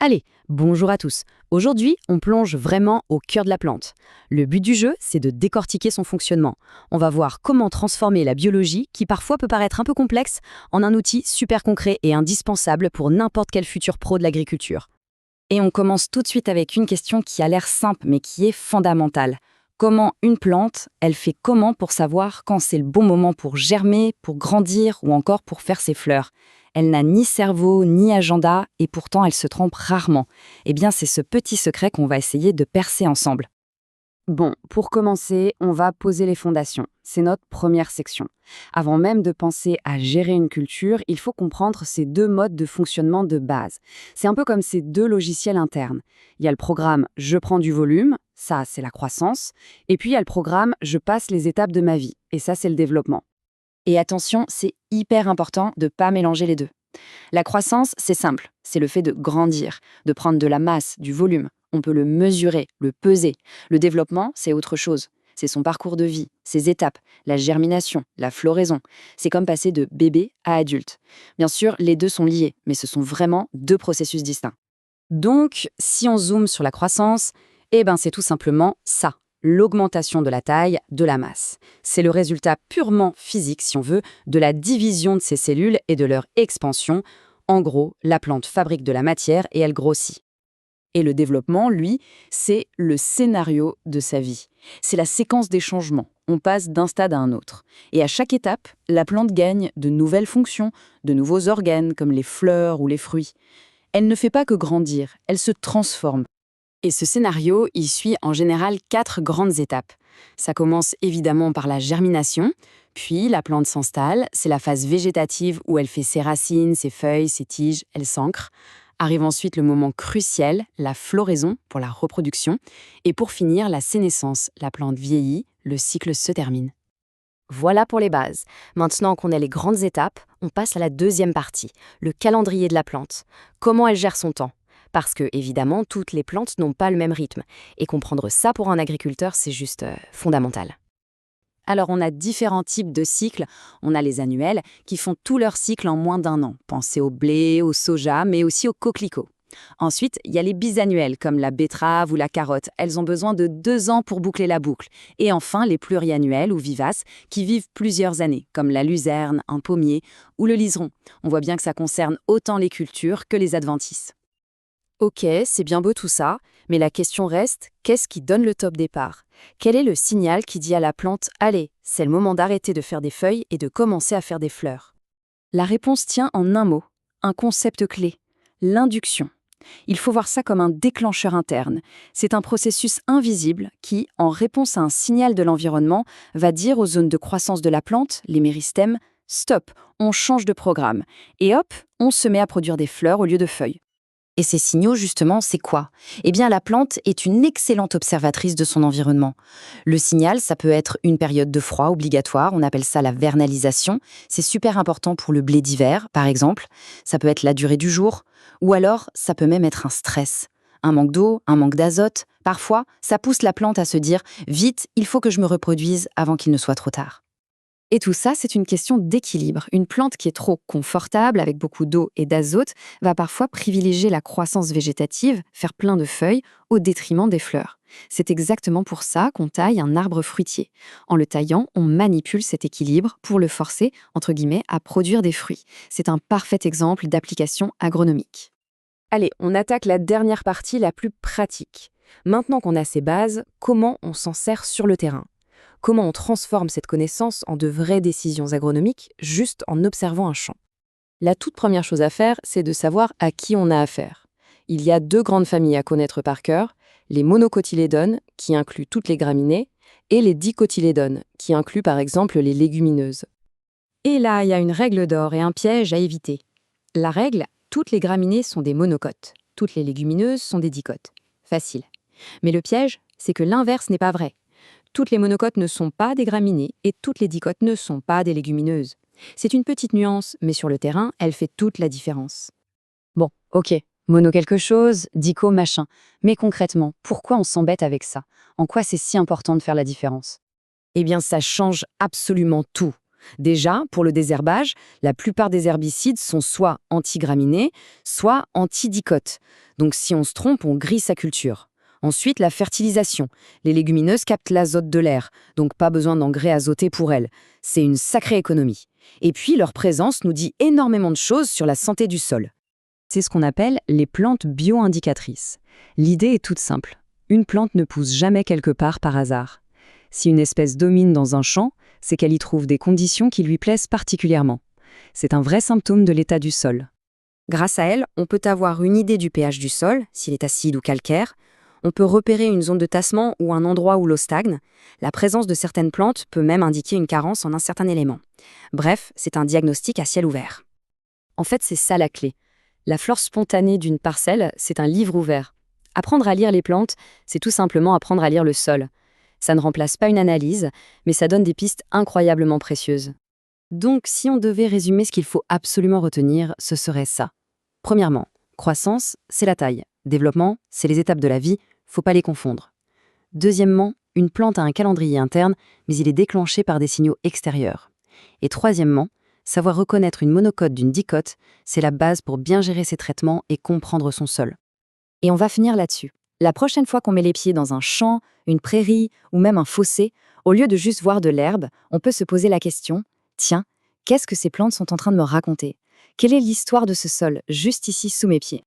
Allez, bonjour à tous. Aujourd'hui, on plonge vraiment au cœur de la plante. Le but du jeu, c'est de décortiquer son fonctionnement. On va voir comment transformer la biologie, qui parfois peut paraître un peu complexe, en un outil super concret et indispensable pour n'importe quel futur pro de l'agriculture. Et on commence tout de suite avec une question qui a l'air simple, mais qui est fondamentale. Comment une plante, elle fait comment pour savoir quand c'est le bon moment pour germer, pour grandir ou encore pour faire ses fleurs? Elle n'a ni cerveau, ni agenda, et pourtant elle se trompe rarement. Eh bien, c'est ce petit secret qu'on va essayer de percer ensemble. Bon, pour commencer, on va poser les fondations. C'est notre première section. Avant même de penser à gérer une culture, il faut comprendre ces deux modes de fonctionnement de base. C'est un peu comme ces deux logiciels internes. Il y a le programme « Je prends du volume », ça c'est la croissance, et puis il y a le programme « Je passe les étapes de ma vie », et ça c'est le développement. Et attention, c'est hyper important de ne pas mélanger les deux. La croissance, c'est simple, c'est le fait de grandir, de prendre de la masse, du volume. On peut le mesurer, le peser. Le développement, c'est autre chose. C'est son parcours de vie, ses étapes, la germination, la floraison. C'est comme passer de bébé à adulte. Bien sûr, les deux sont liés, mais ce sont vraiment deux processus distincts. Donc, si on zoome sur la croissance, c'est tout simplement ça, l'augmentation de la taille, de la masse. C'est le résultat purement physique, si on veut, de la division de ces cellules et de leur expansion. En gros, la plante fabrique de la matière et elle grossit. Et le développement, lui, c'est le scénario de sa vie. C'est la séquence des changements. On passe d'un stade à un autre. Et à chaque étape, la plante gagne de nouvelles fonctions, de nouveaux organes comme les fleurs ou les fruits. Elle ne fait pas que grandir, elle se transforme. Et ce scénario, il suit en général 4 grandes étapes. Ça commence évidemment par la germination, puis la plante s'installe, c'est la phase végétative où elle fait ses racines, ses feuilles, ses tiges, elle s'ancre. Arrive ensuite le moment crucial, la floraison pour la reproduction, et pour finir, la sénescence, la plante vieillit, le cycle se termine. Voilà pour les bases. Maintenant qu'on a les grandes étapes, on passe à la deuxième partie, le calendrier de la plante. Comment elle gère son temps? Parce que, évidemment, toutes les plantes n'ont pas le même rythme. Et comprendre ça pour un agriculteur, c'est juste fondamental. Alors, on a différents types de cycles. On a les annuels, qui font tout leur cycle en moins d'1 an. Pensez au blé, au soja, mais aussi aux coquelicots. Ensuite, il y a les bisannuels, comme la betterave ou la carotte. Elles ont besoin de 2 ans pour boucler la boucle. Et enfin, les pluriannuels ou vivaces, qui vivent plusieurs années, comme la luzerne, un pommier ou le liseron. On voit bien que ça concerne autant les cultures que les adventices. Ok, c'est bien beau tout ça, mais la question reste, qu'est-ce qui donne le top départ? Quel est le signal qui dit à la plante « Allez, c'est le moment d'arrêter de faire des feuilles et de commencer à faire des fleurs ?» La réponse tient en un mot, un concept clé, l'induction. Il faut voir ça comme un déclencheur interne. C'est un processus invisible qui, en réponse à un signal de l'environnement, va dire aux zones de croissance de la plante, les méristèmes, « Stop, on change de programme » et hop, on se met à produire des fleurs au lieu de feuilles. Et ces signaux, justement, c'est quoi? Eh bien, la plante est une excellente observatrice de son environnement. Le signal, ça peut être une période de froid obligatoire, on appelle ça la vernalisation. C'est super important pour le blé d'hiver, par exemple. Ça peut être la durée du jour. Ou alors, ça peut même être un stress. Un manque d'eau, un manque d'azote. Parfois, ça pousse la plante à se dire « Vite, il faut que je me reproduise avant qu'il ne soit trop tard ». Et tout ça, c'est une question d'équilibre. Une plante qui est trop confortable, avec beaucoup d'eau et d'azote, va parfois privilégier la croissance végétative, faire plein de feuilles, au détriment des fleurs. C'est exactement pour ça qu'on taille un arbre fruitier. En le taillant, on manipule cet équilibre pour le forcer, entre guillemets, à produire des fruits. C'est un parfait exemple d'application agronomique. Allez, on attaque la dernière partie, la plus pratique. Maintenant qu'on a ces bases, comment on s'en sert sur le terrain? Comment on transforme cette connaissance en de vraies décisions agronomiques juste en observant un champ? La toute première chose à faire, c'est de savoir à qui on a affaire. Il y a 2 grandes familles à connaître par cœur, les monocotylédones, qui incluent toutes les graminées, et les dicotylédones, qui incluent par exemple les légumineuses. Et là, il y a une règle d'or et un piège à éviter. La règle, toutes les graminées sont des monocotes, toutes les légumineuses sont des dicotes. Facile. Mais le piège, c'est que l'inverse n'est pas vrai. Toutes les monocotes ne sont pas des graminées et toutes les dicotes ne sont pas des légumineuses. C'est une petite nuance, mais sur le terrain, elle fait toute la différence. Bon, ok, mono quelque chose, dico machin. Mais concrètement, pourquoi on s'embête avec ça? En quoi c'est si important de faire la différence? Eh bien, ça change absolument tout. Déjà, pour le désherbage, la plupart des herbicides sont soit antigraminés, soit antidicotes. Donc si on se trompe, on grille sa culture. Ensuite, la fertilisation. Les légumineuses captent l'azote de l'air, donc pas besoin d'engrais azotés pour elles. C'est une sacrée économie. Et puis, leur présence nous dit énormément de choses sur la santé du sol. C'est ce qu'on appelle les plantes bio-indicatrices. L'idée est toute simple. Une plante ne pousse jamais quelque part par hasard. Si une espèce domine dans un champ, c'est qu'elle y trouve des conditions qui lui plaisent particulièrement. C'est un vrai symptôme de l'état du sol. Grâce à elle, on peut avoir une idée du pH du sol, s'il est acide ou calcaire. On peut repérer une zone de tassement ou un endroit où l'eau stagne. La présence de certaines plantes peut même indiquer une carence en un certain élément. Bref, c'est un diagnostic à ciel ouvert. En fait, c'est ça la clé. La flore spontanée d'une parcelle, c'est un livre ouvert. Apprendre à lire les plantes, c'est tout simplement apprendre à lire le sol. Ça ne remplace pas une analyse, mais ça donne des pistes incroyablement précieuses. Donc, si on devait résumer ce qu'il faut absolument retenir, ce serait ça. Premièrement, croissance, c'est la taille. Développement, c'est les étapes de la vie, faut pas les confondre. Deuxièmement, une plante a un calendrier interne, mais il est déclenché par des signaux extérieurs. Et troisièmement, savoir reconnaître une monocote d'une dicote, c'est la base pour bien gérer ses traitements et comprendre son sol. Et on va finir là-dessus. La prochaine fois qu'on met les pieds dans un champ, une prairie ou même un fossé, au lieu de juste voir de l'herbe, on peut se poser la question « Tiens, qu'est-ce que ces plantes sont en train de me raconter ? Quelle est l'histoire de ce sol, juste ici sous mes pieds ?»